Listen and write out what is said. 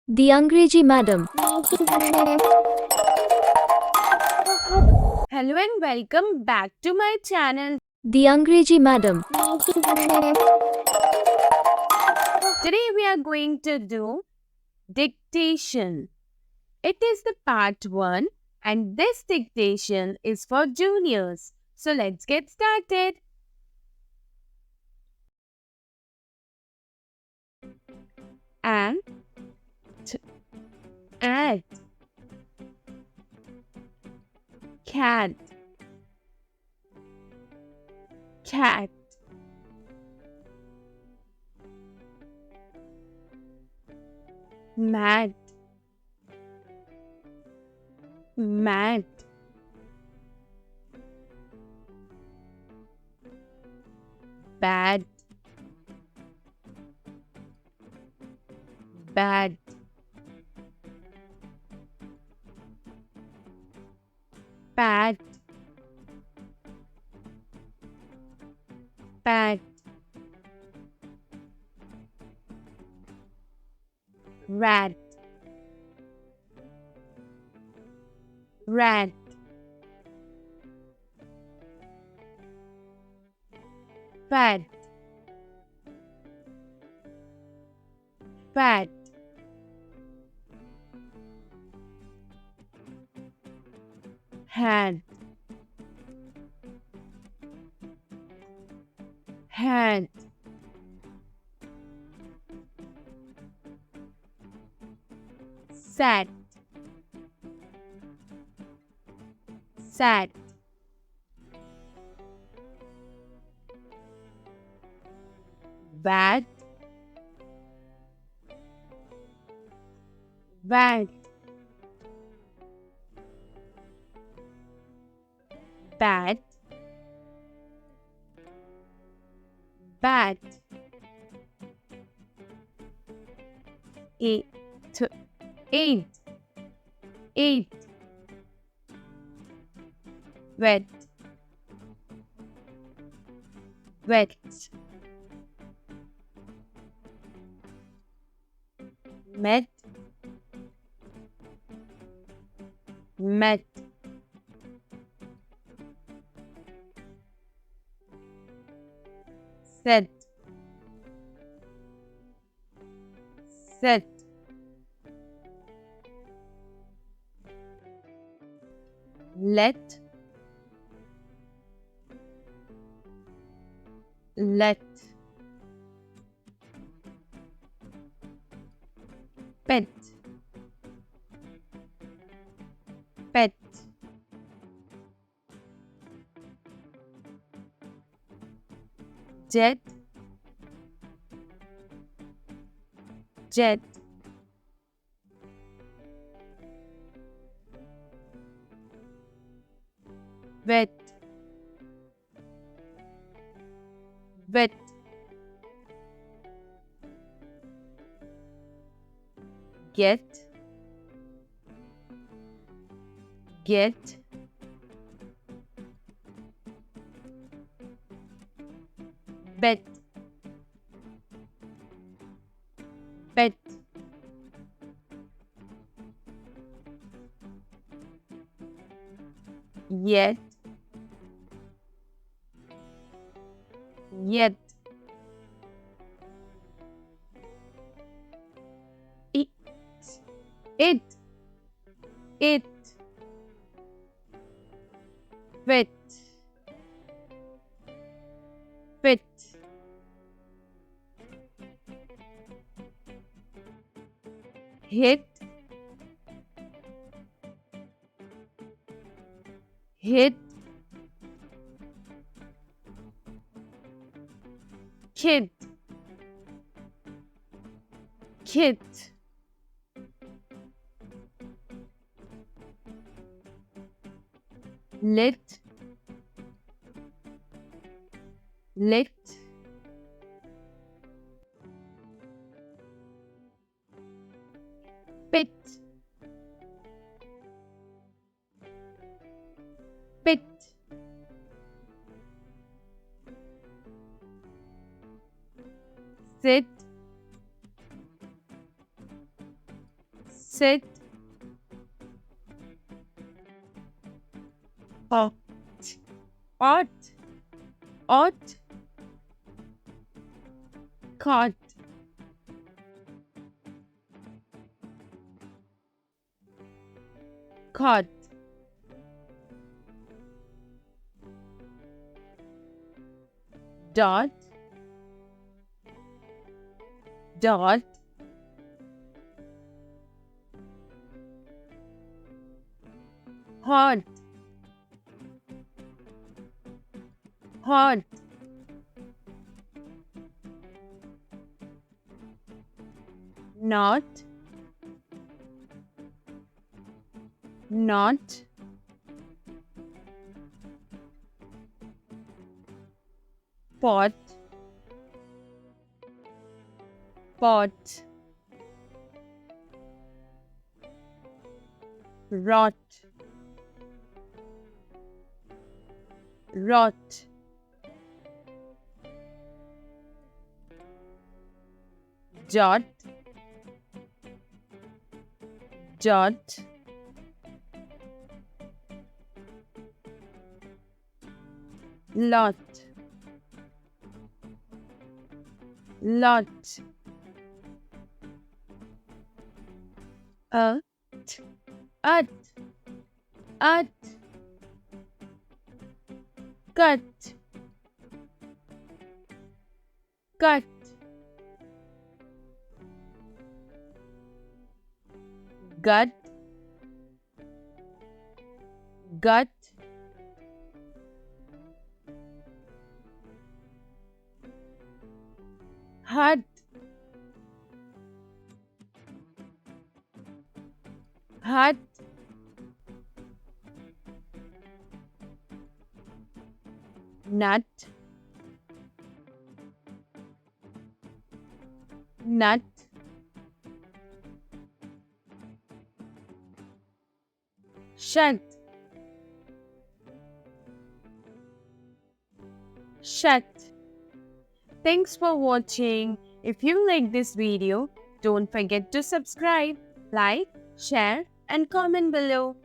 The Angrezi Madam. Hello and welcome back to my channel. The Angrezi Madam. Today we are going to do dictation. It is the part 1 and this dictation is for juniors. So let's get started. Ant, ant, cat, cat, mat, mat, bad, bad, bad, bad, rat, rat, fat, fat, hand, hand, sat, sat, bat, bat, bat, bat, eight, eight, eight, wet, wet, met, met, set, set, let, let, pet, pet, jet, jet, wet, wet, get, get, bet, bet, yet, yet, it, it, it, fit, fit, hit, hit, kid, kid, lit, lit, pit, pit, sit, sit, ought, ought, ought, caught, caught, dot, dot, hot, hot, not, not, pot, pot, rot, rot, jot, jot, lot, lot, at, at, at, cut, cut, gut, gut, hut, hut, nut, nut, shut, shut. Thanks for watching. If you like this video, don't forget to subscribe, like, share and comment below.